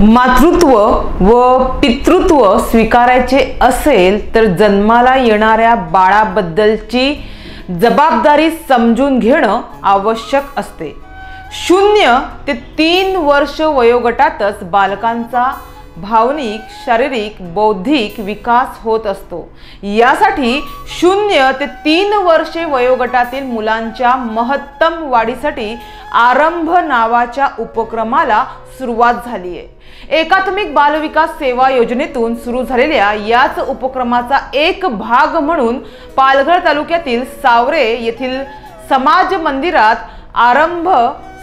मातृत्व व पितृत्व स्वीकारायचे असेल तर जन्माला येणाऱ्या बाळाबद्दलची जबाबदारी समजून घेणं आवश्यक असते। 0 ते 3 वर्ष वयोगटातच बालकांचा भावनिक, शारीरिक, बौद्धिक विकास होत असतो। यासाठी 0 ते 3 वर्षे वयोगटातील मुलांच्या महत्तम वाढीसाठी आरंभ नावाच्या उपक्रमाला सुरुवात झाली आहे। एकात्मिक बालविकास सेवा योजनेतून सुरू झालेल्या याच उपक्रमाचा एक भाग म्हणून पालघर तालुक्यातील सावरे येथील समाज मंदिरात आरंभ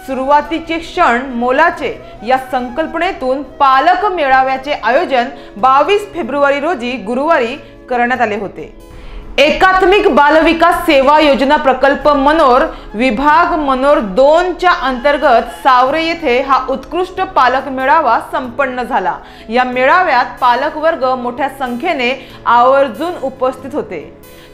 सुरुवातीचे क्षण मोलाचे या संकल्पनेतून पालक मेळाव्याचे आयोजन 22 फेब्रुवारी रोजी गुरुवारी करण्यात आले होते। एकात्मिक बालविकास सेवा योजना प्रकल्प मनोर विभाग मनोर 2 च्या अंतर्गत सावरे येथे हा उत्कृष्ट पालक मेळावा संपन्न झाला। या मेळाव्यात पालक वर्ग मोठ्या संख्येने आवर्जून उपस्थित होते।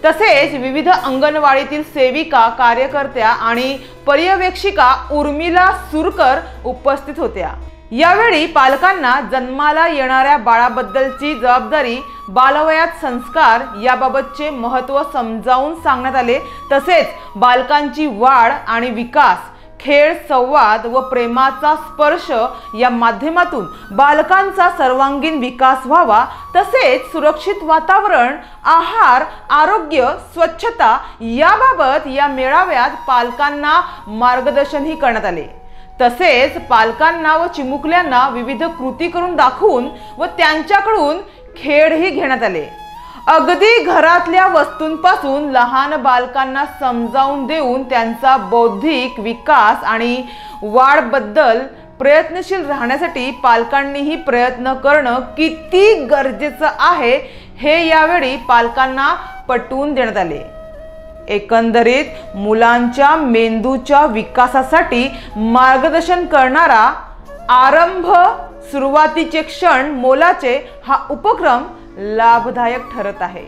तसेच विविध अंगणवाडीतील सेविका, कार्यकर्त्या आणि पर्यवेक्षिका उर्मिला सुरकर उपस्थित होत्या। यावेळी पालकांना जन्माला येणाऱ्या बाळाबद्दलची जबाबदारी, बालवयात संस्कार याबाबतचे महत्त्व समजावून सांगण्यात आले। तसेच बालकांची वाढ आणि विकास, खेळ, संवाद व प्रेमाचा स्पर्श या माध्यमातून बालकांचा सर्वांगीण विकास व्हावा। तसेच सुरक्षित वातावरण, आहार, आरोग्य, स्वच्छता याबाबत या मेळाव्यात पालकांना मार्गदर्शनही करण्यात आले। तसेच पालकांना व चिमुकल्यांना विविध कृती करून दाखवून व त्यांच्याकडून खेळही घेण्यात आले। अगदी घरातल्या वस्तूंपासून लहान बालकांना समजावून देऊन त्यांचा बौद्धिक विकास आणि वाढबद्दल प्रयत्नशील राहण्यासाठी पालकांनीही प्रयत्न करणं किती गरजेचं आहे हे यावेळी पालकांना पटवून देण्यात आले। एकंदरीत मुलांच्या मेंदूच्या विकासासाठी मार्गदर्शन करणारा आरंभ सुरुवातीचे क्षण मोलाचे हा उपक्रम लाभदायक ठरत आहे।